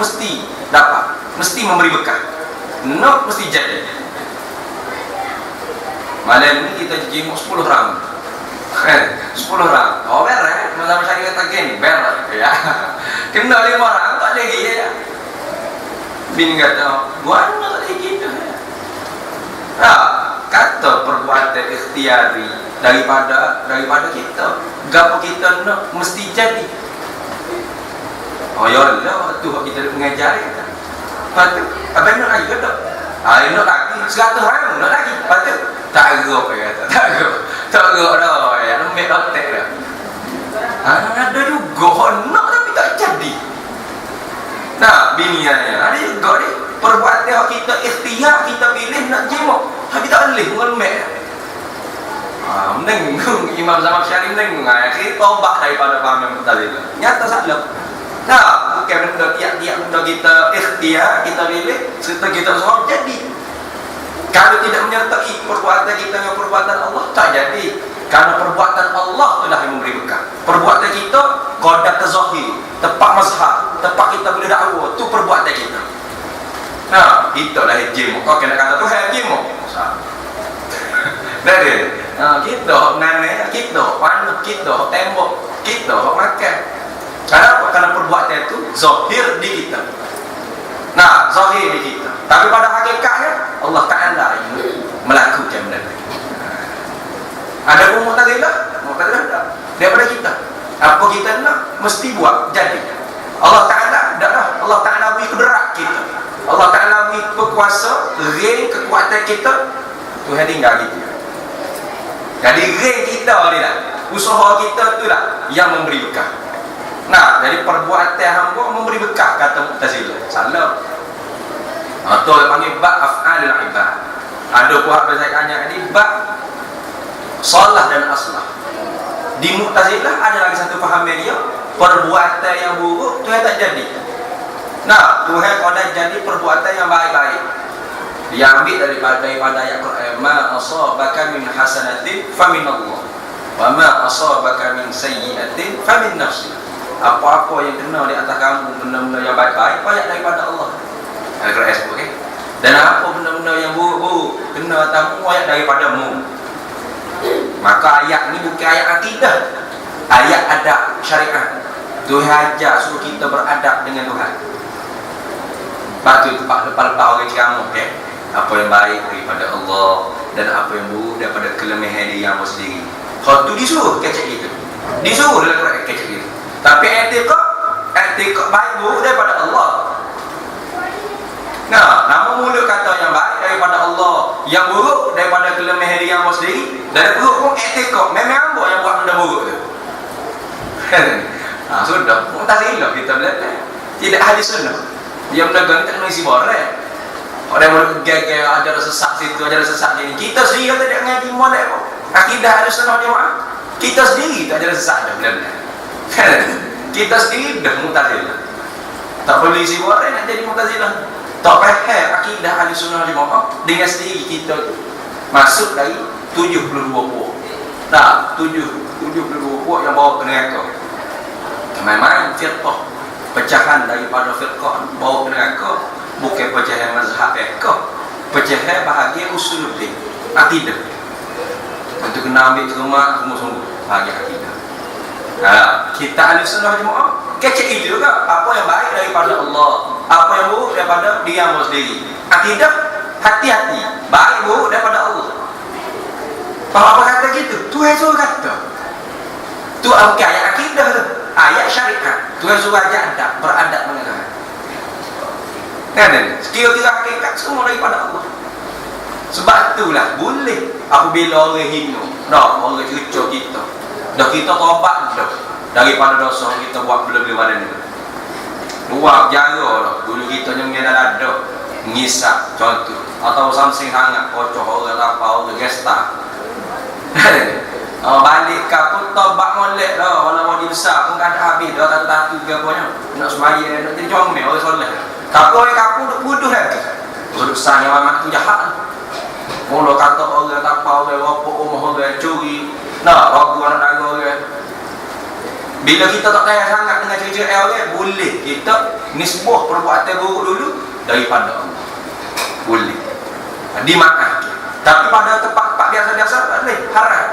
mesti dapat, mesti memberi berkah. No, mesti jadi. Malam ni kita jenguk 10 orang. 10 orang. Oh beres, macam syariat gini, beres ya. Kena 5 orang tak lagi ya. Bini kata, "Gua nak lagi gitu." Kata perbuatan ikhtiari daripada kita. Gapo kita nak mesti jadi. Oh ya Allah, tu kita mengajar kita. Patut, apa nak lagi kata? Nak lagi 100 orang nak lagi. Patut tak gerak kata. Tak gerak dah ya, lembek otak dah. Ada juga nak tapi tak jadi. Nah, biniannya ada juga ni perbuatan kita ikhtiar, kita pilih nak jemuk, tapi tak boleh ngelembek. Menenggung Imam Zaman Syarif menenggung akhir tobat daripada paham Mu'tazilah. Nyata salah. Nah, bukan benda tiap-tiap benda kita ikhtiar, kita pilih, serta kita semua jadi. Kalau tidak menyertai perbuatan kita dengan perbuatan Allah, tak jadi. Karena perbuatan Allah itulah yang memberi berkah. Perbuatan kita qadat zahir, tepat mazhab, tepat kita boleh dakwah, tu perbuatan kita. Nah, itulah hijim. Kau kena kata tu hijim. Dari kita nane, kita panah, kita tembok, kita makan. Kenapa? Karena perbuatan itu zahir di kita. Nah, zahir di kita. Tapi pada hakikatnya Allah Ta'ala yang melakukan benda itu. Ada pun Mu'tazilah tak. Daripada kita. Apa kita nak mesti buat jadi. Allah Ta'ala taklah. Allah Ta'ala beri kudrat kita. Allah Ta'ala beri berkuasa, ring kekuatan kita. Tuhan tinggal gitu. Jadi ring kita ni lah, usaha kita tu lah yang memberi berkah. Nah, jadi perbuatan hamba memberi berkah kata Mu'tazilah. Salah. Tu dia panggil bab af'alul ibad. Ada puak saya tanya ni bab salah dan aslah. Di Mu'tazilah ada lagi satu fahaman dia, perbuatan yang buruk Tuhan tak jadi. Nah, Tuhan kalau jadi perbuatan yang baik-baik. Dia ambil daripada ayat Quran, ma asabaka min hasanatin faminallah wa ma asabaka min sayyi'atin famin nafsi. Apa-apa yang kena di atas kamu, benda-benda yang baik-baik, banyak daripada Allah. Quran sebut kan? Dan apa benda-benda yang buruk kena atasmu, banyak daripadamu. Maka ayat ni bukan ayat akidah, ayat adab syariat. Tuhan ajar suruh kita beradab dengan Tuhan. Sebab tu lepas orang ceramah okay? Apa yang baik daripada Allah dan apa yang buruk daripada kelemahan diri yang sendiri. Kalau tu disuruh kecek gitu, disuruh dalam Quran kecek gitu. Tapi etika baik buruk daripada Allah. Nah, namun mulut kata yang baik daripada Allah, yang buruk daripada kelemahan diri yang sendiri. Dan buruk pun etika, memang apa yang buat benda buruk tu. Sudah, Mu'tazilah kita belajar. Tidak ahli sunnah. Dia menegang tak kena isi borek. Orang boleh gagal, ajar sesat situ, ajar sesat sini. Kita sendiri tak ada ngaji molek pun. Akidah ahli sunnah jemaah. Kita sendiri tak ajar sesat dah benar-benar. Kita sendiri dah Mu'tazilah. Tak boleh isi borek nak jadi Mu'tazilah. Tak faham akidah ahli sunnah jemaah dengan sendiri kita tu masuk dari 72 puak. Nah, 72 puak yang bawa ke neraka. Memang firqah, pecahan daripada firqah bawa ke neraka, bukan pecahan mazhab fiqh, pecahan bahagian usuluddin, akidah. Untuk kena ambil terima sungguh-sungguh bahagian akidah. Kita ahli sunnah jemaah kecek itu juga, apa yang baik daripada Allah, apa yang buruk daripada dia sendiri. Akidah hati-hati, baik buruk daripada Allah. Apa kata gitu? Tuhan suruh kata. Tu bukan ayat akidah tu, ayat syariat. Tuhan suruh ajak adab, beradab dengan Tuhan. Kan? Sekira-kira hakikat semua daripada Allah. Sebab itulah boleh apabila orang hina, orang cucuk kita, dah kita taubat dah daripada dosa kita buat lebih pada ni. Luar jara lah. Dulu kita yang ada ngisap contoh atau something hangat kocok orang lapar orang gesta. Balik kaput taubat molek dah. Walau dia besar pun kan habis dah tak juga punya. Nak semaya nak jadi comel orang soleh. Kaput duk bodoh lagi. Orang besarnya mamak tu jahat. Mula kata orang lapar orang wapuk rumah orang curi. Nak ragu anak daga orang. Bila kita tak kaya sangat dengan cerita L dia, boleh kita nisbah perbuatan buruk dulu daripada Allah. Boleh. Dimaafkan. Tapi pada tempat-tempat biasa-biasa tak boleh. Haram.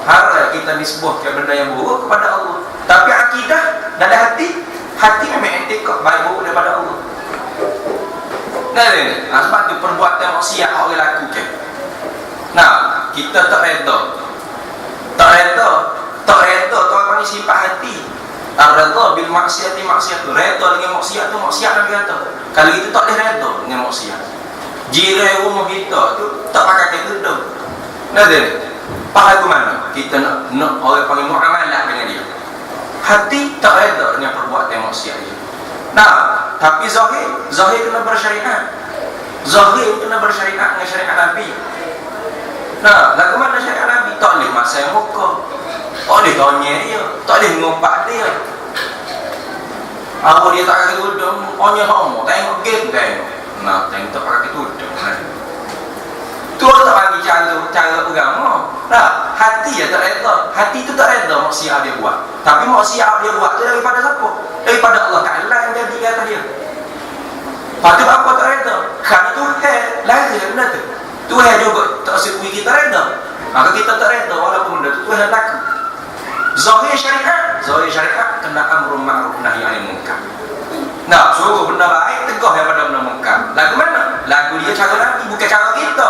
Haram kita nisbah ke benda yang buruk kepada Allah. Tapi akidah dalam hati memang etikot baik buruk daripada Allah. Nah, sebab tu perbuatan maksiat orang lakukan. Nah, kita tak reda. Tak reda tu orang ni sifat hati. Ar-redha bil maksiati maksiat tu. Reda dengan maksiat tu maksiat Nabi kata. Kalau itu tak boleh reda dengan maksiat. Jiran rumah kita tu tak pakai tudung. Nah, faham ke mana? Kita nak orang panggil muamalah dengan dia. Hati tak reda dengan perbuatan maksiat dia. Nah, tapi zahir kena bersyariat. Zahir kena bersyariat dengan syariat Nabi. Nah, lagu mana syariat Nabi? Tak boleh masai muka, tak boleh tanya dia, tak boleh ngumpat dia. Apa dia tak pakai tudung, tanya homo, tengok game tengok. Nah, tengok tak pakai tudung. Tu tak bagi cara agama. Nah, hati ya tak reda. Hati tu tak reda maksiat dia buat. Tapi maksiat dia buat tu daripada siapa? Daripada Allah Ta'ala yang jadi di atas dia. Lepas tu apa tak reda? Kerana Tuhan lahir benda tu. Tuhan juga tak sekui kita reda. Maka kita tak reda walaupun benda tu Tuhan laku. Zahir syariat kena amrun ma'ruf nahi anil munkar. Nah, suruh benda baik, tegah daripada benda munkar. Lagu mana? Lagu dia cara Nabi, bukan cara kita.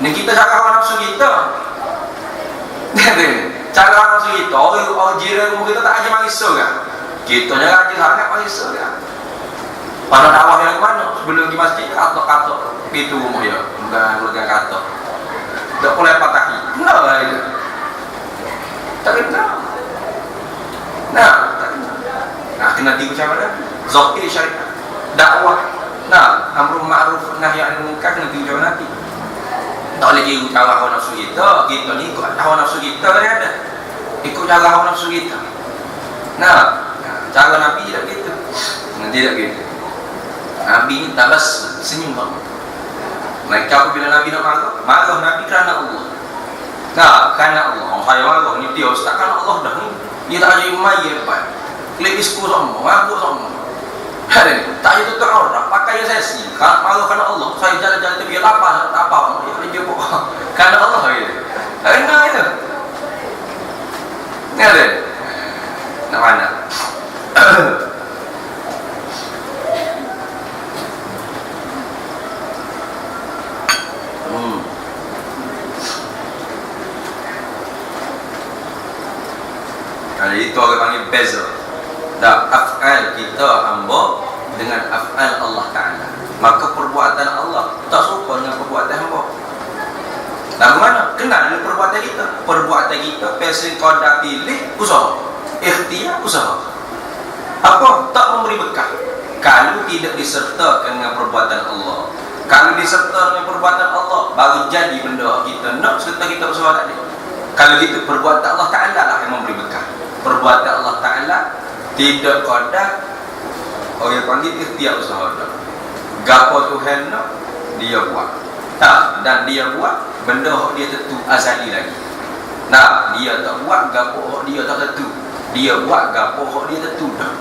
Ni kita cara hawa nafsu kita. Cara hawa nafsu kita. Orang jiran rumah kita tak ajar marisau kan? Kita jangan ajar sangat marisau kan? Pada dakwah yang mana? Sebelum di masjid, katok-katok pintu rumah dia. Bukan katok. Tak boleh patahi. Kenapa lah itu? Tak kena. Nah, tak kena. Nah, kena tiga macam mana? Zahir syariat. Dakwah. Nah, amrun ma'ruf nahi anil munkar kena tiga macam nanti. Tak boleh ikut cara hawa nafsu kita. Kita ni ikut hawa nafsu kita kan ada. Ikut cara hawa nafsu kita. Nah, cara Nabi tidak gitu. Tidak gitu. Nabi ni tabas, senyum banget. Mereka apabila Nabi nak marah Nabi kerana Allah. Nah, kerana Allah. Orang saya marah ni dia ustaz kerana Allah dah ni. Dia tak ada umayyah depan. Klik isku sama, mabuk sama. Tak ada tutup orang, pakai sesi. Kalau marah kerana Allah, saya jalan-jalan tepi lapar, tak apa. Dia jumpa kerana Allah gitu. Kena itu. Ni ada. Nak mana? Jadi itu orang panggil beza. Dah af'al kita hamba dengan af'al Allah Ta'ala. Maka perbuatan Allah tak serupa dengan perbuatan hamba. Lagu mana? Kenal dengan perbuatan kita. Perbuatan kita pesi qada pilih usaha. Ikhtiar usaha. Apa? Tak memberi bekah. Kalau tidak disertakan dengan perbuatan Allah. Kalau disertakan dengan perbuatan Allah, baru jadi benda kita nak serta kita usaha tadi. Kalau gitu perbuatan Allah Ta'ala lah yang memberi bekah. Perbuatan Allah Ta'ala tidak qada, orang panggil ikhtiar usaha dah. Gapo Tuhan nak dia buat. Nah, dan dia buat benda hak dia tentu azali lagi. Nah, dia tak buat gapo hak dia tak tentu. Dia buat gapo hak dia tentu dah.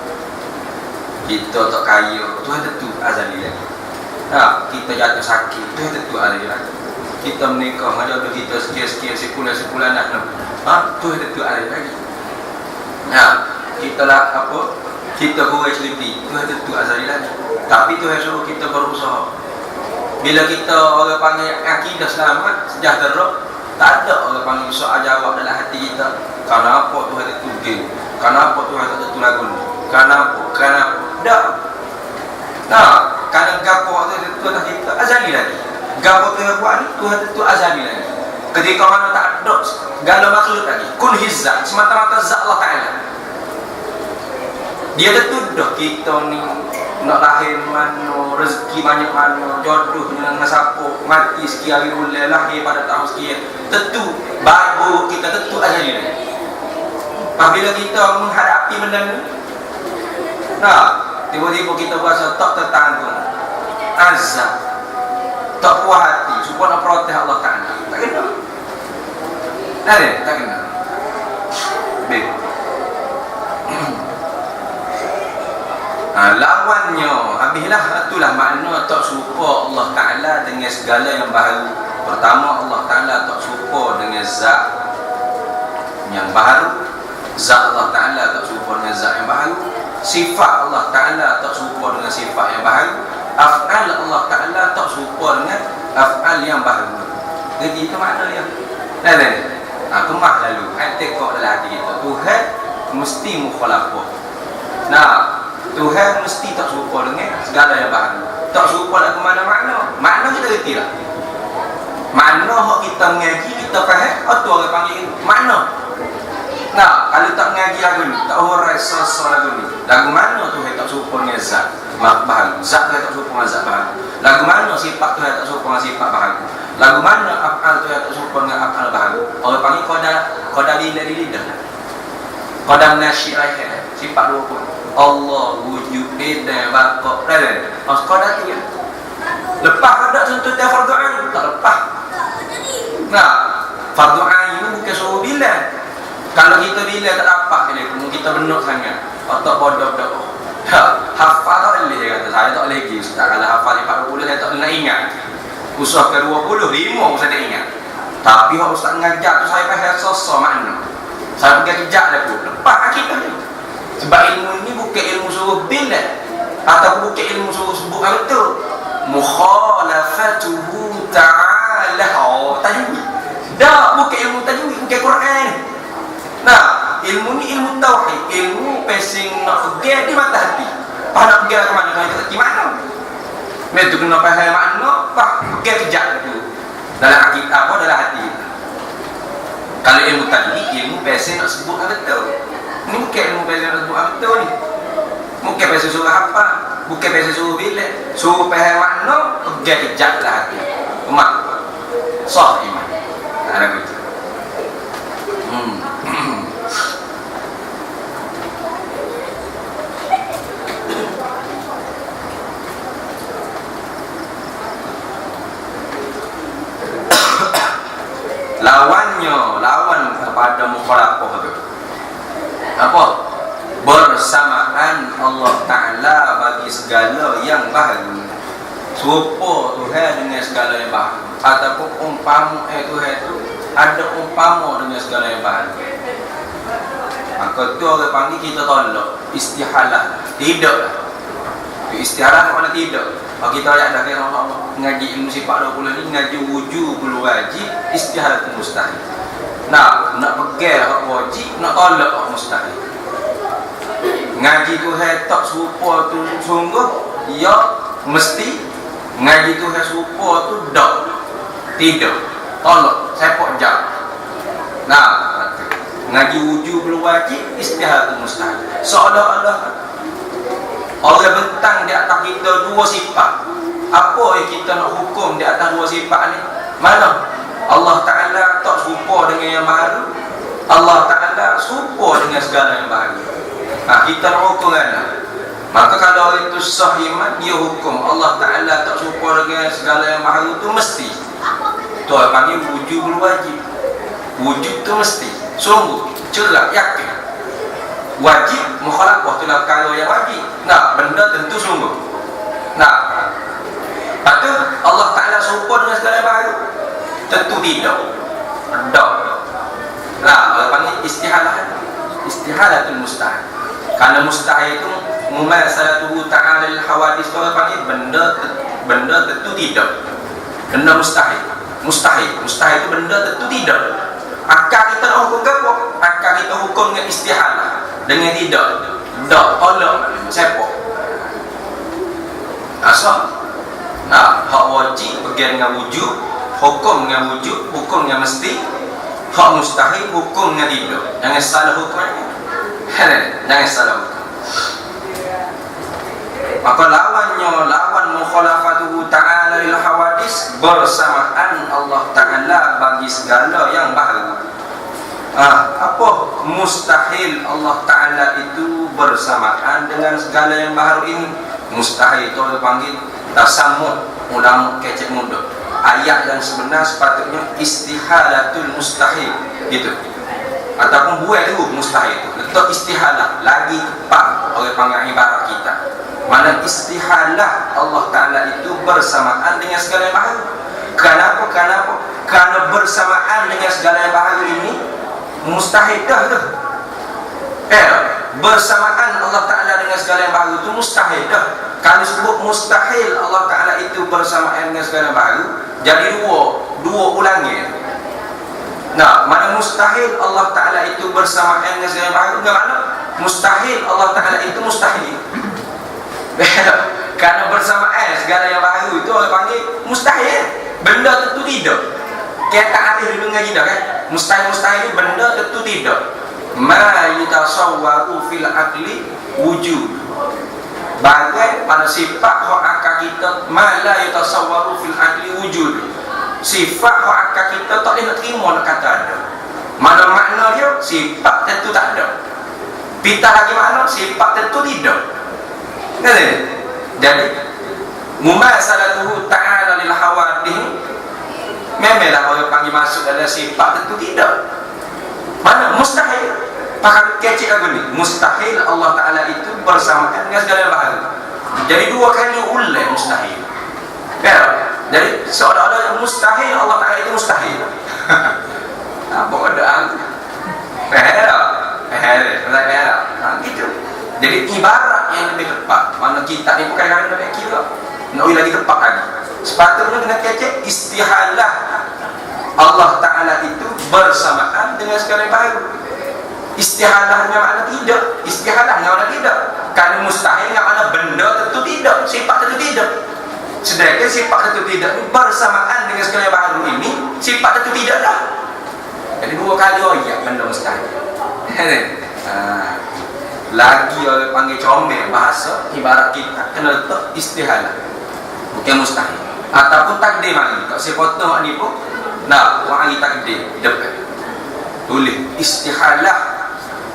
Kita tak kaya, Tuhan tentu azali lagi. Nah, kita jatuh sakit, Tuhan tentu azali lagi. Kita menikah, ada kita sekian-sekian sebulan nak. Tuhan tentu azali lagi. Nah, kita lah apa? Kita kurang selipi, Tuhan tentu azali lagi. Tapi Tuhan suruh kita berusaha. Bila kita orang panggil akidah selamat, sejahtera, tak ada orang panggil soal jawab dalam hati kita. Kenapa Tuhan tentu game? Kenapa Tuhan tak tentu lagu ni? Kenapa? Tak. Nah, kerana gapo tu Tuhan kita azali lagi. Gapo Tuhan buat ni, Tuhan tentu azali lagi. Ketika mana tak ada segala makhluk lagi, kun hizzat, semata-mata zat Allah Ta'ala. Dia tentu dah kita ni nak lahir mana, rezeki banyak mana, jodoh dengan siapa, mati sekian hari bulan, lahir pada tahun sekian. Tentu baik buruk kita tentu azali lagi. Apabila kita menghadapi benda ni, nah, tiba-tiba kita berasa tak tertanggung, azab, tak puas hati, supaya nak protes Allah Ta'ala. Tak kena. Tak kena. Baik. Lawannya habislah, itulah makna tak serupa Allah Ta'ala dengan segala yang baru. Pertama, Allah Ta'ala tak serupa dengan zat yang baru. Zat Allah Ta'ala tak serupa dengan zat yang baru. Sifat Allah Ta'ala tak serupa dengan sifat yang baru. Af'al Allah Ta'ala tak serupa dengan af'al yang baru. Jadi itu makna yang kemah lalu tekok dalam hati kita, Tuhan mesti mukhalafah. Tuhan mesti tak serupa dengan segala yang baru. Tak serupa lagu mana-mana. Makna kita reti lah. Makna hak kita mengaji, kita faham, itu orang panggil makna. Kalau tak mengaji lagu ni, tak horai sasa lagu ni, lagu mana Tuhan tak serupa dengan zat baru. Zat Tuhan tak serupa dengan zat baru. Lagu mana sifat Tuhan tak serupa dengan sifat baru. Lagu mana af'al Tuhan tak serupa dengan af'al baru. Orang panggil qada lidah di lidah. Qada nasyid rahim. Sifat 20. Allah wujud dan baqa dan qada dia. Lepas ada contoh dia fardu ain, tak lepas. Fardu ain itu bukan suruh bila. Kalau kita bila tak dapat kita benuk sangat. Otak bodoh dah. Hafal tak boleh, dia kata. Saya tak boleh lagi Ustaz. Kalau hafal 40 saya tak boleh nak ingat. Usah ke 20, 5 saya tak ingat. Tapi kalau Ustaz mengajar tu saya faham sosok makna. Saya pergi kejap dah pun. Lepas kita ni. Sebab ilmu ini bukan ilmu suruh bila, atau bukan ilmu suruh sebut apa tu. Mukhalafatuhu ta'ala. Tajwid. Dah, bukan ilmu tajwid, bukan Quran. Ilmu ni ilmu tauhid. Ilmu pesing nak pergi di mata hati. Nak pergi ke mana? Kalau kita pergi mana? Mereka kena faham makna, pergi kejap tu. Dalam hati apa? Dalam hati. Kalau ilmu tajwid, ilmu pesing nak sebut apa tu. Ini bukan ilmu pesing nak sebut apa tu ni. Bukan pesing suruh apa, bukan pesing suruh bila. Suruh faham makna, pergi kejap dalam hati. Umat sah iman. Ada begitu. Lawan kepada mukhalafah itu apa? Bersamaan Allah Ta'ala bagi segala yang baharu. Serupa Tuhan dengan segala yang baharu, ataupun umpama Tuhan itu ada umpama dengan segala yang baharu. Maka tu orang panggil kita tolak istihalah. Tidak. Istihalah mana tidak? Kalau kita ayat dah kira Allah ngaji ilmu sifat 20 ni, ngaji wujubul wajib, istihalah tu mustahil. Nak pegang hak wajib, nak tolak hak mustahil. Ngaji Tuhan tak serupa tu sungguh, ya mesti. Ngaji Tuhan serupa tu tak. Tidak. Tolak, sepak jauh. Ngaji wujubul wajib, istihalah tu mustahil. Seolah-olah Allah bentang di atas kita dua sifat. Apa yang kita nak hukum di atas dua sifat ni? Mana? Allah Ta'ala tak serupa dengan yang baru. Allah Ta'ala serupa dengan segala yang baru. Kita nak hukum kan? Maka kalau orang itu sah iman, dia hukum Allah Ta'ala tak serupa dengan segala yang baru tu mesti. Tu orang panggil wujubul wajib. Wujud tu mesti. Sungguh, cerah, yakin. Wajib mukhalafah tu lah perkara yang wajib. Benda tentu sungguh. Lepas tu Allah Ta'ala serupa dengan segala yang baru? Tentu tidak. Orang panggil istihalah. Istihalatul mustahil. Kerana mustahil itu mumasalatuhu ta'ala lil hawadis, orang panggil benda tentu tidak. Benda mustahil. Mustahil itu benda tentu tidak. Akal kita nak hukum ke apa? Akal kita hukum dengan istihalah, dengan tidak. Tolong siapa? Asal hak wajib pergi dengan wujud, hukum dengan wujud, hukum dengan mesti. Hak mustahil, hukum dengan tidak. Jangan salah hukumnya. Jangan salah hukum. Maka lawan mukhalafatuhu ta'ala lil hawadis, bersamaan Allah Ta'ala bagi segala yang baru. Apa mustahil Allah Ta'ala itu bersamaan dengan segala yang baru ini? Mustahil itu dipanggil tasammud, ulama kecek muda. Ayat yang sebenar sepatutnya istihalatul mustahil gitu. Ataupun buat dulu mustahil itu. Letak istihalah lagi tepat oleh panggil ibarat kita. Mana istihalah Allah Ta'ala itu bersamaan dengan segala yang baharu. Kenapa? Karena bersamaan dengan segala yang baharu ini mustahil dah tu. Bersamaan Allah Ta'ala dengan segala yang baharu itu mustahil dah. Kalau sebut mustahil Allah Ta'ala itu bersamaan dengan segala yang baharu, jadi dua ulangnya. Nah, mana mustahil Allah Ta'ala itu bersamaan dengan segala yang baharu, dengan mana mustahil Allah Ta'ala itu mustahil. Karena bersamaan segala yang baharu itu orang panggil mustahil. Benda tentu tidak. Kita arif dulu ngaji dah kan. Mustahil benda tentu tidak. Ma yatasawwaru fil aqli wujud. Bagai pada sifat hak akal kita, ma la yatasawwaru fil aqli wujud. Sifat hak akal kita tak boleh nak terima nak kata ada. Mana makna dia? Sifat tentu tak ada. Pita lagi makna sifat tentu tidak. Jadi mumasalatuhu ta'ala lil hawadih memanglah orang panggil masuk dalam sifat tentu tidak. Mana mustahil. Pakar kecil lagu ni mustahil Allah Ta'ala itu bersamaan dengan segala yang baharu. Jadi dua kali ulang mustahil. Jadi seolah-olah mustahil Allah Ta'ala itu mustahil. Apa ada gitu. Jadi ibarat yang lebih tepat. Mana kita ni bukan kadang-kadang lebih kira. Nak lagi tepat lagi. Sepatutnya dengan kecek istihalah Allah Ta'ala itu bersamaan dengan segala yang baharu. Istihalahnya makna tidak. Istihalahnya makna tidak. Kalau mustahil yang mana benda tentu tidak, sifat tentu tidak. Sedangkan sifat tentu tidak ini bersamaan dengan segala yang baharu ini, sifat tentu tidak dah. Jadi dua kali ya benda mustahil. Lagi orang panggil comel bahasa ibarat kita kena letak istihalah, bukan mustahil. Ataupun takdir mari. Tak saya potong ni pun. Nah, wahai takdir depan. Tulis istihalah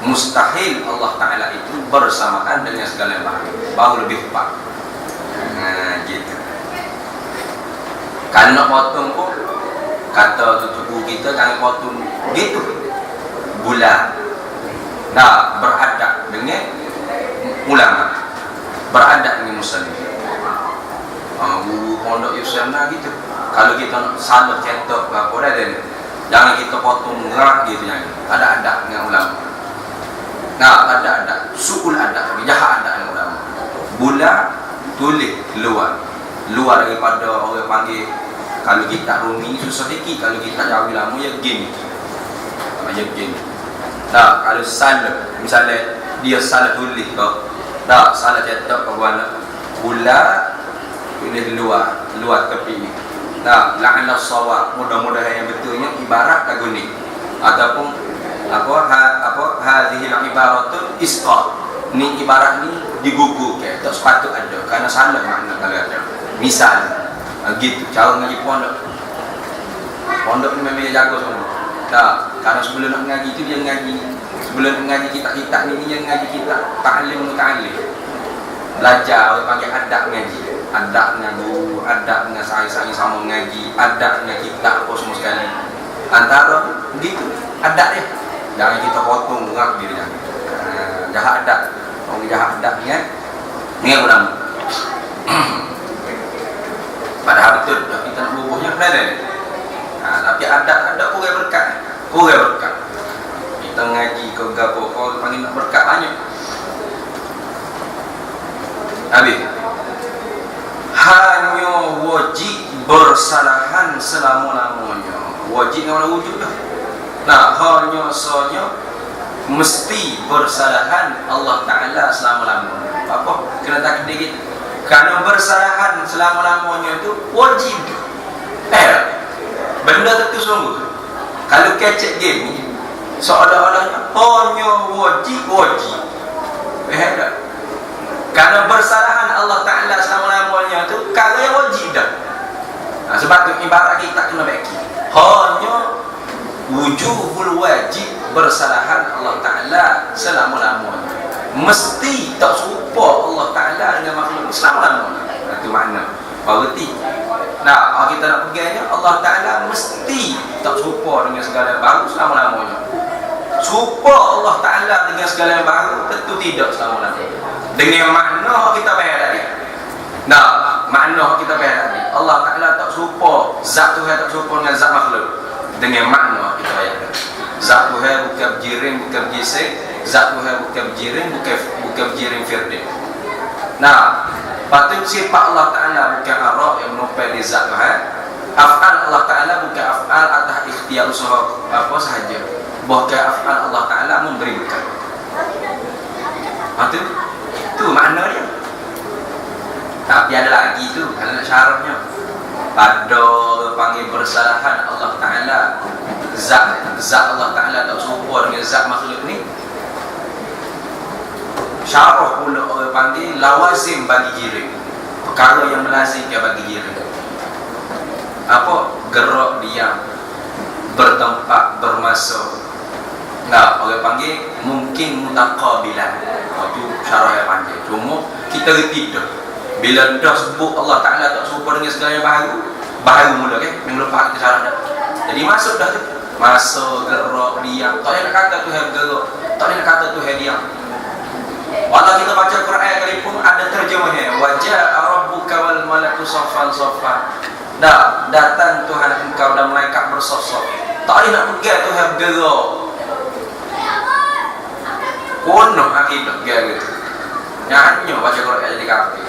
mustahil Allah Ta'ala itu bersamaan dengan segala yang baharu. Baru lebih tepat. Gitu. Kalau nak potong pun kata tutup kita kalau potong gitu bulan. Nah, beradab dengan ulama, beradab dengan muslim. Guru pondok Yusana gitu. Kalau kita nak salah cetak apa dah dia. Jangan kita potong ngerah gitu jangan. Ada adab dengan ulama. Nah, ada adab, suul adab, jahat adab dengan ulama. Bulan tulis luar daripada orang panggil. Kalau kita rumi susah sikit, kalau kita jauh lama ya gini. Ya gini. Nah, kalau salah, misalnya dia salah tulis ke, dah salah cetak ke mana? Bulan tulis luar tepi ni. Nah, la'ana shawab, mudah-mudahan yang betulnya ibarat lagu ni. Ataupun hadhihi al-ibaratun isqat. Ni ibarat ni digugur ke, tak sepatut ada kerana salah makna kalau ada. Misal gitu cara ngaji pondok ni memang dia jaga semua. Dah, kalau sebelum nak ngaji tu dia ngaji. Sebelum ngaji kitab ni dia ngaji kitab ta'lim muta'allim. Belajar orang panggil adab ngaji. Adab dengan guru, adab dengan saing-saing sama ngaji, adab dengan kitab apa semua sekali. Antara begitu adab dia. Jangan kita potong gerak dia jangan. Jahat adab. Orang jahat adab ni ulama. Padahal betul kita nak bubuhnya benar. Tapi adab kurang berkat. Kita ngaji ke gapo orang panggil nak berkat banyak. Habis. Hanya wajib bersalahan selama-lamanya. Wajib dengan wujud dah. Nah, hanya sahaja mesti bersalahan Allah Ta'ala selama-lamanya. Apa? Kena takdir kita. Kerana bersalahan selama-lamanya itu wajib. Benda tentu sungguh. Kalau kecek gini, seolah-olahnya hanya wajib. Kerana bersalahan Allah Ta'ala selama-lamanya itu kalau yang wajib dah. Sebab tu ibarat kita kena bagi. Hanya wujubul wajib bersalahan Allah Ta'ala selama-lamanya. Mesti tak serupa Allah Ta'ala dengan makhluk selama-lamanya. Itu makna. Berarti nah, kita nak pegangnya Allah Ta'ala mesti tak serupa dengan segala yang baru selama-lamanya. Serupa Allah Ta'ala dengan segala yang baru tentu tidak selama-lamanya. dengan makna kita bayar tadi. Nah, makna kita bayar tadi. Allah Ta'ala tak serupa, zat Tuhan tak serupa dengan zat makhluk. Dengan makna kita bayar tadi. Zat Tuhan bukan berjiring, bukan berjisik. Zat Tuhan bukan berjiring, bukan berjiring firdi. Nah, patut sifat Allah Ta'ala bukan arah yang menopel di zat Tuhan. Af'al Allah Ta'ala bukan af'al atas ikhtiar usaha apa sahaja. Bahkan af'al Allah Ta'ala memberikan. Patut itu makna dia. Tapi ada lagi tu, ada syaratnya. Pada panggil bersalahan Allah Ta'ala, zat Allah Ta'ala tak serupa dengan zat makhluk ni. Syarah pula orang panggil lawazim bagi jirim, perkara yang melazimkan bagi jirim. Apa? Gerak, diam, bertempat, bermasa. Nah, orang panggil mungkin mutaqabilan. Itu syarah yang panjang. Cuma kita reti dah. Bila dah sebut Allah Ta'ala tak serupa dengan segala yang baru mula kan? Minggu lepas kita syarah dah. Jadi masuk dah tu. Masa, gerak, diam. Tak boleh nak kata Tuhan gerak, tak boleh nak kata Tuhan diam. Walau kita baca Quran kali pun ada terjemahnya. Wajah rabbuka wal malaku saffan saffan. Dah datang Tuhan engkau dan malaikat bersaf-saf. Tak boleh nak pegang Tuhan gerak. Kono akidah gitu. Nyanyi baca Quran jadi kafir.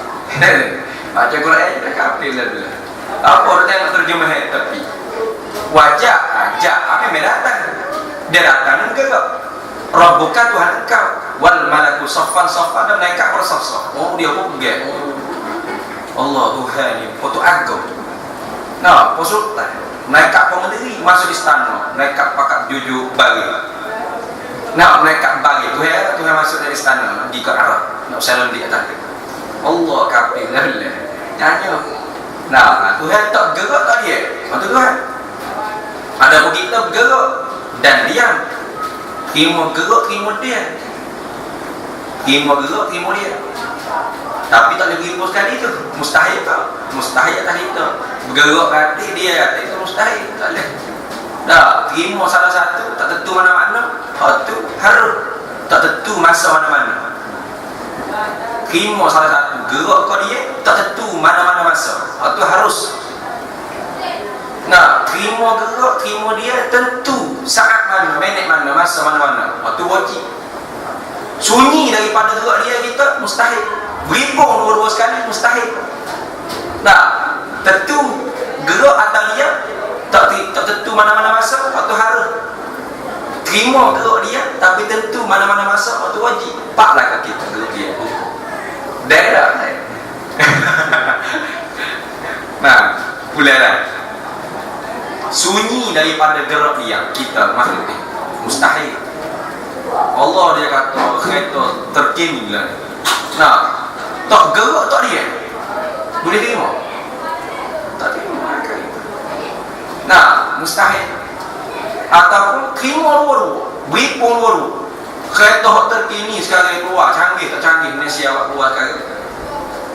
Baca Quran jadi kafir lah. Apa orang tengok terjemah tapi wajah ajak apa yang datang. Dia datang gerak. Rabbuka Tuhan engkau wal malaku saffan saffan dan malaikat bersaf-saf. Oh dia pun pegang. Allah Tuhan ni foto agung. Nah, posultan. Malaikat pementeri masuk istana. Malaikat pakat jujur bagi. Nah, malaikat bagi Tuhan masuk dari istana pergi ke arah nak salam di atas. Allah kafir lah. Nyanyi. Nah, Tuhan tak gerak tak dia. Betul Tuhan. Ada pun kita bergerak dan diam. Terima gerak, terima dia. Terima gerak, terima dia. Tapi tak boleh terima sekali tu. Mustahil tak? Mustahil atas kita. Bergerak hati dia, hati itu mustahil. Tak boleh. Dah, terima salah satu, tak tentu mana-mana. Itu harus. Tak tentu masa mana-mana. Terima salah satu, gerak kau dia, tak tentu mana-mana masa. Itu harus. Nah, terima gerak, terima dia, tentu saat mana, minit mana, masa mana-mana. Itu wajib. Sunyi daripada gerak dia kita, mustahil. Berimbung dua-dua sekali, mustahil. Nah, tentu gerak atau dia, tak tentu mana-mana masa, itu harus. Terima gerak dia, tapi tentu mana-mana masa, itu wajib. Paklah kita gerak dia. Dah. Nah, pulailah. Sunyi daripada gerak dia kita makhluk ni mustahil. Allah dia kata kereta terkini lah. Nah, tak gerak tak dia boleh terima. Tak terima kereta. Nah, mustahil. Ataupun terima dua-dua, beri pun dua-dua. Kereta terkini sekarang keluar canggih tak canggih Malaysia awak keluar sekarang.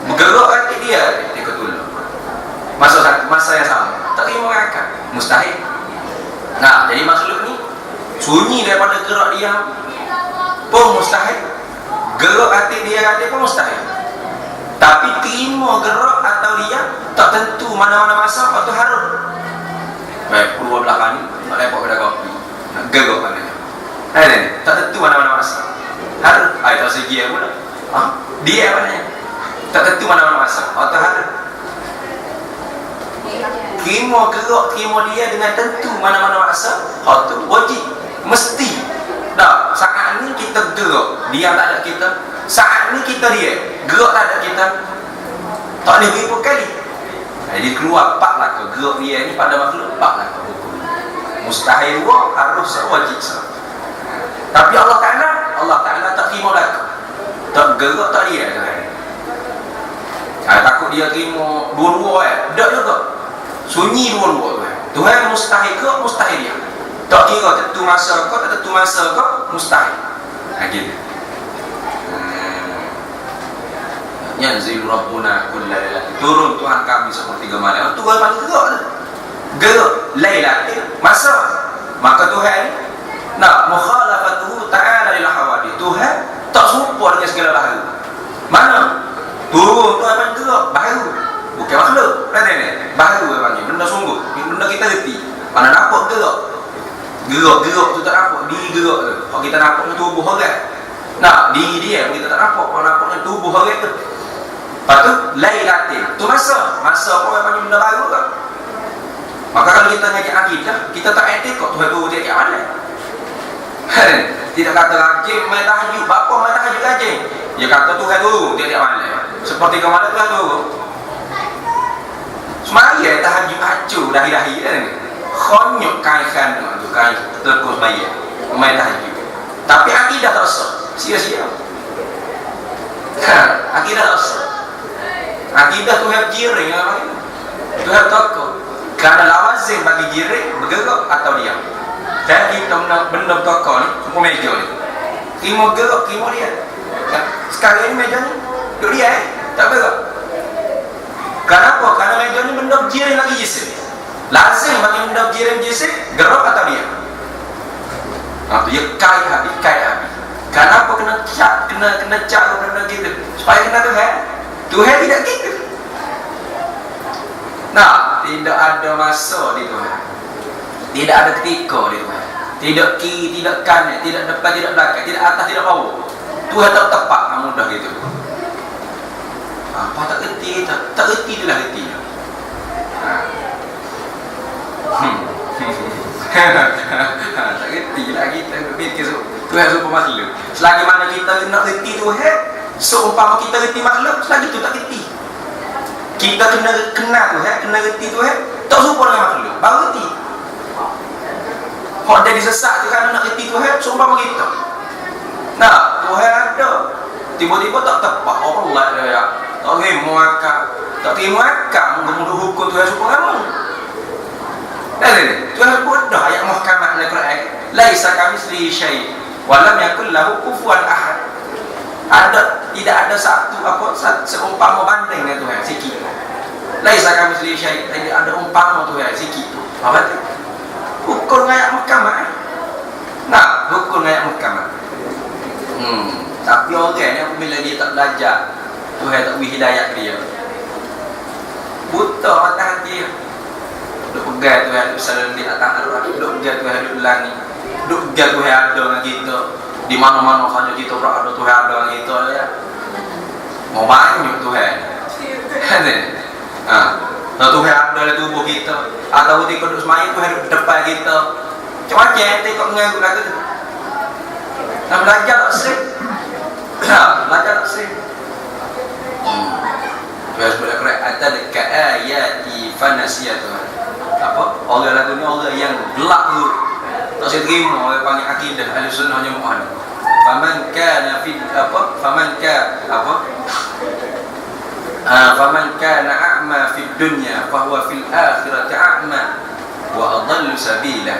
Bergerak hati dia ketulung. Masa yang sama tak terima akal, mustahil. Nah, jadi makhluk ni sunyi daripada gerak dia pun mustahil, gerak hati dia pun mustahil. Tapi terima gerak atau dia tak tentu mana-mana masa atau harus. Baik, keluar belakang ni tak lepok kedai kopi nak gerak mana ni tak tentu mana-mana masa harus. Tak segi pula dia mana tak tentu mana-mana masa atau harus. Terima gerak, terima dia dengan tentu mana-mana masa. Itu wajib, mesti. Dah, saat ni kita gerak, dia tak ada kita. Saat ni kita dia, gerak tak ada kita. Tak boleh berapa kali. Jadi keluar 4 lah ke gerak dia ni pada makhluk 4 lah ke hukum. Mustahil buat, harus wajib sah. Tapi Allah Ta'ala tak terima dah. Tak gerak tak dia. Takut dia terima dua-dua tak juga. Sunyi dua-dua Tuhan mustahil ke mustahil dia. Tak kira tentu masa ke tak tentu masa ke mustahil. Gitu. Yanzil Rabbuna kulla lailatin. Turun Tuhan kami seperti malam. Tuhan panggil gerak lailatin masa. Maka Tuhan nak mukhalafatuhu ta'ala lil hawadi. Tuhan tak serupa dengan segala baharu. Mana? Turun tu apa gerak baru. Bukan makhluk. Kan ni? Baru dia panggil. Benda sungguh. Benda kita reti. Mana nampak gerak. Gerak tu tak nampak. Diri gerak tu. Kalau kita nampak tubuh orang. Nah, diri dia kita tak nampak. Kalau nampaknya tubuh orang tu. Lepas tu, lailatin. Tu masa apa yang panggil benda baru kan? Maka kalau kita ngaji akidah, kita tak etik kok Tuhan tu tiap-tiap mana. Tidak kata rajin main tahajud. Bapa main tahajud rajin. Dia kata Tuhan tu tiap-tiap mana. Seperti kemana Tuhan tu. Semaya tahajud hancur dahi-dahi kan. Khonyok kaikan tu kai terus semaya. Main tahajud. Tapi akidah tak sah. Sia-sia. Akidah tak sah. Akidah Tuhan jiring apa itu? Tuhan takut. Kerana lawazim bagi jiring bergerak atau diam. Dan kita benda takut ni, semua meja ni. Kimo gerak, kimo dia. Sekarang ni meja ni, duduk dia tak gerak. Kenapa? Kerana meja ni benda jiring lagi jisim. Lazim bagi benda jiring jisim, gerak atau diam. Dia kait habis. Kenapa kena cat benda gitu? Supaya kena Tuhan. Tuhan tidak gitu. Nah, tidak ada masa di Tuhan. Tidak ada ketika di Tuhan. Tidak kiri, tidak kanan, tidak depan, tidak belakang, tidak atas, tidak bawah. Tuhan tak tepat, mudah gitu. Apa tak reti? Tak reti itulah retinya. Tak reti lah kita fikir Tuhan super makhluk. Selagi mana kita nak reti Tuhan, seumpama kita reti makhluk, selagi tu tak reti. Kita kena kenal Tuhan, kena reti Tuhan, tak serupa dengan makhluk, baru reti. Kalau jadi sesat tu kan nak reti Tuhan, seumpama kita. Nah, Tuhan ada, tiba-tiba tak tepat Allah dia, tak terima akal, mudah-mudah hukum Tuhan serupa kamu. Tuhan bodoh ayat muhkamat dalam Quran. Laisa kamitslihi syai' wa lam yakul lahu kufuwan ahad. Tidak ada satu seumpama banding dengan Tuhan sikit. Laisa kamitslihi syai', tidak ada umpama Tuhan sikit tu. Apa tu? Hukum ayat muhkamat. Nah, hukum ayat muhkamat. Tapi orang ni apabila dia tak belajar, Tuhan tak beri hidayah dia. Buta mata hati dia. Duk pegang Tuhan, duk salam di atas arwah, duk pegang Tuhan, duk ulangi, duk pegang Tuhan ada dengan kita. Di mana-mana saja kita berada Tuhan ada dengan kita ya. Mau banyak Tuhan. Nah Tuhan ada dalam tubuh kita. Atau ketika duk semaya Tuhan duk depan kita. Macam-macam tengok mengangguk lagu tu. Nak belajar tak sering. Belajar tak sering. Tuhan sebut Al-Quran atadka ayati fanasiya Tuhan. Apa? Orang lagu ni orang yang gelap tu. Tak saya terima orang panggil akidah Ahlussunnah wal Jamaah. Faman kana a'ma fid dunya fa huwa fil akhirati a'ma wa adallu sabila.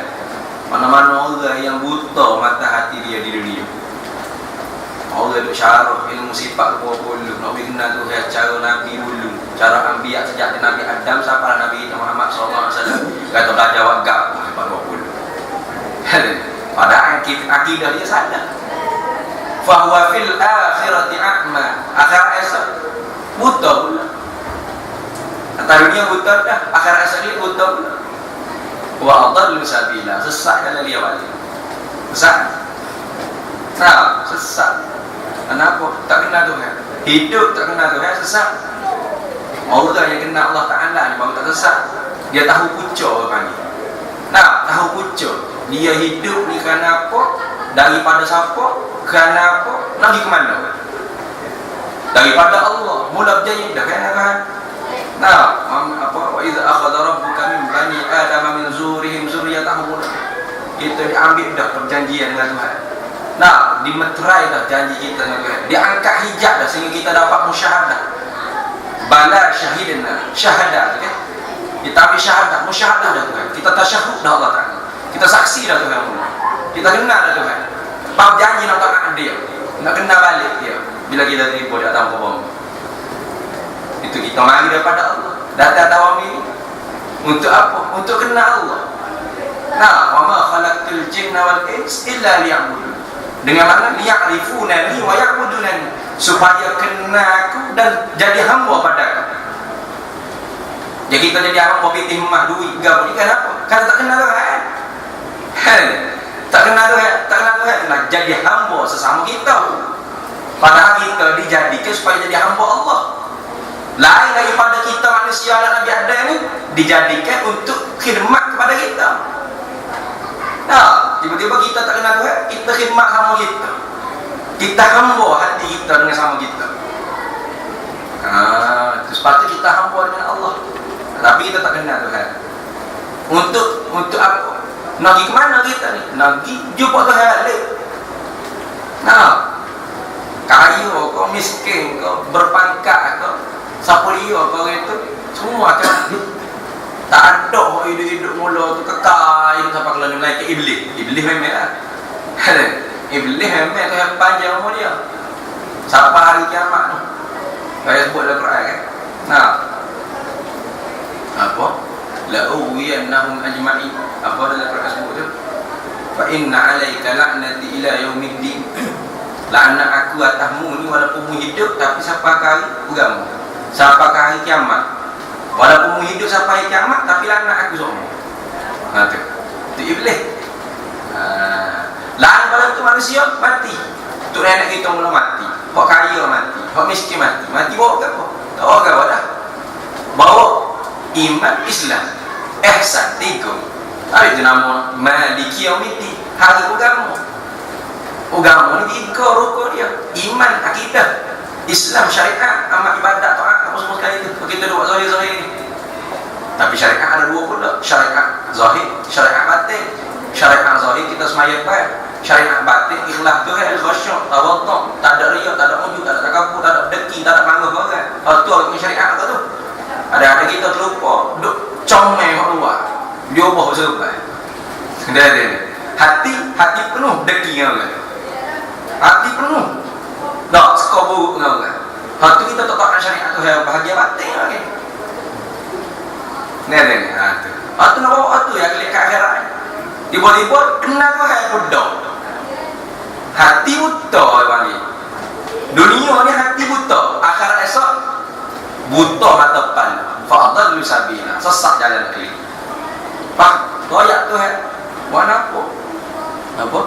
Mana-mana orang yang buta mata hati dia di dunia. Orang duk syarah ilmu sifat 20 nak kenal Tuhan cara Nabi dulu, cara anbiya sejak Nabi Adam sampai Nabi Muhammad sallallahu alaihi wasallam. Kata belajar wagap sampai 20. Pada akidah dia sadar. Fa huwa fil akhirati a'ma. Akhirat esok buta pula. Dunia buta dah, akhirat esok ni buta pula. Wa adallu sabila, sesat jalan dia balik. Sesat. Nah, sesat. Kenapa? Tak kenal Tuhan. Hidup tak kenal Tuhan, sesat. Orang yang kenal Allah Ta'ala ni baru tak sesat. Dia tahu pucuk apa ni. Nah, tahu pucuk. Dia hidup ni kerana apa? Daripada siapa? Kerana apa? Nak pergi ke mana? Daripada Allah. Mula berjaya dah kan? Nah, wa idza akhadha rabbuka min bani adama min zurihim zurriyatahum. Kita diambil dah perjanjian dengan Tuhan. Nah, dimeterai dah janji kita dengan Tuhan. Diangkat hijab dah sehingga kita dapat musyahadah. Bala syahidna, syahadah, okey. Kita ambil syahadah, musyahadah dah Tuhan. Kita tasyahud dah Allah Taala. Kita saksi dah Tuhan. Kita kenal dah Tuhan. Bab janji nak taat dia. Nak kenal balik dia. Bila kita terima di atas kubur. Itu kita mari daripada Allah. Datang tawam ini untuk apa? Untuk kenal Allah. Nah, wa ma khalaqtul jinna wal ins illa liya'budun. Dengan mana? Liya'rifunani wa ya'budunani. supaya kenal aku dan jadi hamba padaku. Jadi kita jadi hamba pitih mah duit gapo ni kenapa? Karena tak kenal Tuhan. Tak kenal Tuhan, tak kenal Tuhan, nak jadi hamba sesama kita. Padahal kita dijadikan supaya jadi hamba Allah. Lain daripada kita manusia anak Nabi Adam ni dijadikan untuk khidmat kepada kita. Nah, tiba-tiba kita tak kenal Tuhan, kita khidmat sama kita. Kita hamba hati kita dengan sama kita. Sepatutnya kita hamba dengan Allah. Tapi kita tak kenal Tuhan. Untuk apa? Nak pergi ke mana kita ni? Nak pergi jumpa Tuhan balik. Nah, kaya kau, miskin kau, berpangkat kau, siapa dia kau itu, semua macam tak ada orang hidup-hidup mula tu kekal sampai kalau naik ke iblis memang lah. Iblis memang tu yang panjang umur dia sampai hari kiamat tu. Saya sebut dalam Quran kan. Nah, apa? La'uwiyannahum ajma'in. Apa dalam Quran sebut tu? Fa inna 'alaika la'nati ila yaumiddin. Laknat aku atasmu ni walaupun mu hidup tapi sampai hari agama. Sampai hari kiamat. Walaupun mu hidup sampai kiamat tapi laknat aku semua. Ha tu. Tu iblis. Lain pada tu manusia mati. Tu nenek kita mula mati. Hak kaya mati. Hak miskin mati. Mati bawa ke apa? Tak bawa ke apa dah. Bawa iman Islam. Ihsan 3. Ada tu nama Maliki Yaumiddin. Hari agama. Agama ni 3 rukun dia. Iman, akidah, Islam, syariat, amal ibadat, taat, apa semua sekali tu. Kita duk buat zahir-zahir ni. Tapi syariat ada 2 pula. Syariat zahir, syariat batin. Syariat zahir kita semaya baik. Syariat batin ikhlas tu kan, khusyuk, tawaduk, tak ada riya, tak ada ujub, tak ada takabur, tak ada deki, tak ada manggah orang. Tu orang syariat tu. Ada kita terlupa, duk comel kat luar. Dia ubah sebab. Dari hati penuh deki dengan orang. Hati penuh. Tak suka buruk dengan orang. Hati kita tak tahu syariat tu yang bahagia batin lagi. Ni. Tu. Tu nak bawa tu yang kelak ke akhirat. Tiba-tiba kenal tu yang bodoh. Hati buta panggil. Dunia ni hati buta. Akhirat esok buta mata depan. Fa'adallu sabila. Sesat jalan kiri. Pak, royak tu buat apa? Apa?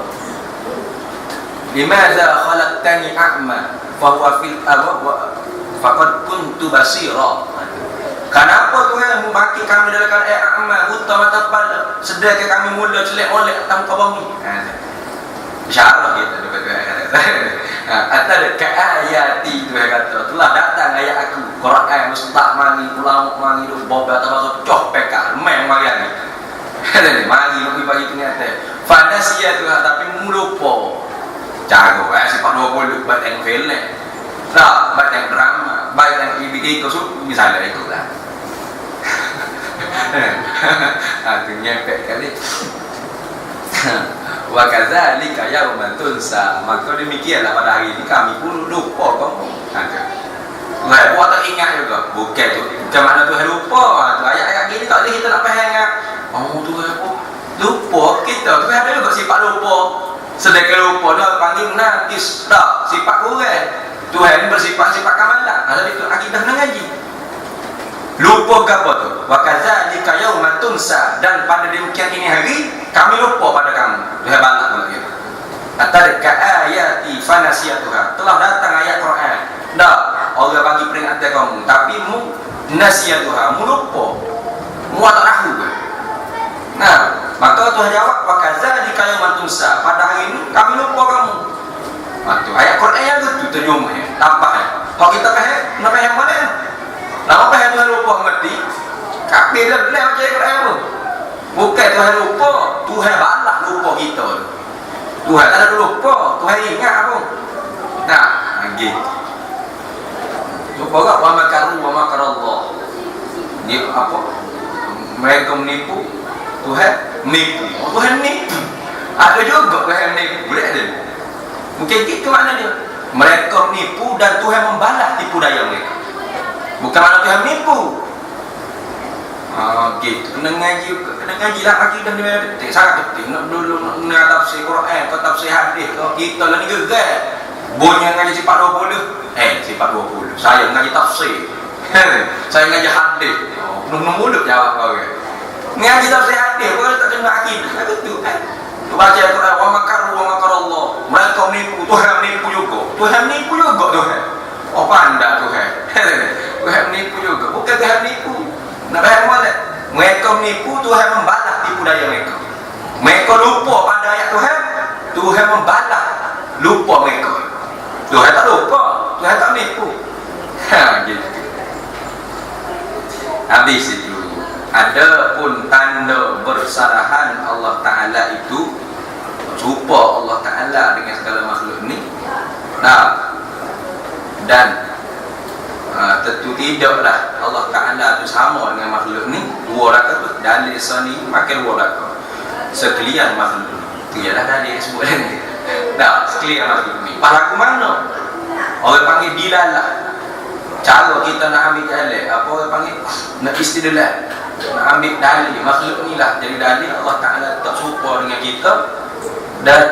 Limadza khalaqtani a'ma fa huwa fil faqad kuntu basira. Kenapa Tuhan membangkit kami dalam keadaan a'ma, buta mata kepala, sedangkan kami mula celek-olek atas muka bumi. Insya-Allah kita dapat atau dekat ayati Tuhan kata, telah datang ayat aku, Quran mustaq mari, ulama mari, boba atau coh pekar, main mari ni. Mari lebih bagi kenyataan. Fanasia Tuhan tapi lupa. Jago sifat 20 batang film ni. Tak, batang drama, batang IBK kau misalnya itu lah. Tu nyempek kali. Wa kadzalika yauman tunsa. Maka demikianlah pada hari ini kami pun lupa kamu. Lah buat tak ingat juga. Bukan tu. Macam mana Tuhan lupa? Tu ayat-ayat gini tak boleh kita nak faham. Oh Tuhan lupa kita. Tuhan ada juga sifat lupa. Sedangkan lupa dia panggil najis. Tak, sifat kurang. Tuhan bersifat-sifat kamalah. Ada itu akidah nak ngaji. Lupa ke apa tu? Wa kadzalika yauman tunsa. Dan pada demikian ini hari kami lupa pada kamu. Tuhan balas pula gitu. Atadka ayati fanasiyatuha. Telah datang ayat Quran. Dah, Allah bagi peringatan kamu, tapi mu nasiyatuha, mu lupa. Mu tak tahu ke? Nah, maka Tuhan jawab wa kadzalika yauman tunsa. Pada hari ini kami lupa kamu. Itu ayat Quran yang itu terjemah ya. Tambah ya. Kalau kita faham, nak faham mana? Lama faham Tuhan lupa ngerti. Kafir dah macam Quran tu. Bukan Tuhan lupa, Tuhan balas lupa kita. Tuhan tak ada lupa, Tuhan ingat apa? Nah, gitu. Lupa tak wa makaru wa makarallah. Ni apa? Mereka menipu, Tuhan nipu. Tuhan nipu. Ada juga Tuhan nipu, boleh ada. Mungkin gitu mana dia? Mereka menipu dan Tuhan membalas tipu daya mereka. Bukan mana Tuhan menipu. Gitu. Kena ngaji lah akidah ni memang penting, sangat penting. Nak dulu nak tafsir Quran, kau tafsir hadis, kau kita lah ni gegar. Bunyi ngaji sifat 20. Sifat 20. Saya ngaji tafsir. Saya ngaji hadis. Penuh mulut jawab kau. Ngaji tafsir hadis, kau tak dengar akidah. Betul kan? Tu baca Al-Quran, wa makaru wa makarallah. Mereka menipu, Tuhan menipu juga. Tuhan menipu juga Tuhan. Oh pandai Tuhan. Tuhan menipu juga. Bukan Tuhan menipu. Nak faham mana? Mereka menipu, Tuhan membalas tipu daya mereka. Mereka lupa pada ayat Tuhan, Tuhan membalas lupa mereka. Tuhan tak lupa, Tuhan tak menipu. Gitu. Habis itu, ada pun tanda bersarahan Allah Ta'ala itu, jumpa Allah Ta'ala dengan segala makhluk ni. Nah, dan tentu tidaklah Allah Ta'ala itu sama dengan makhluk ni. Dua raka tu, dalil sani makin dua raka. Sekalian makhluk ni, itu ialah dalil yang sebut ni. Nah, sekalian makhluk ni palaku mana? Orang panggil dilalah. Cara kita nak ambil dalil, apa orang panggil? Nak istidlal, nak ambil dalil makhluk ni lah jadi dalil. Allah Ta'ala tak serupa dengan kita, dan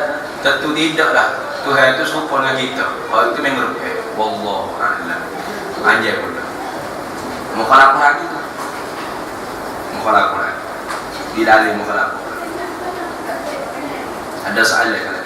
tentu tidaklah Tuhan itu serupa dengan kita. Kalau itu memang wallahu a'lam. Anjay pula mukhalafah lagi tu, mukhalafah lagi di dalil mukhalafah. Ada soalan?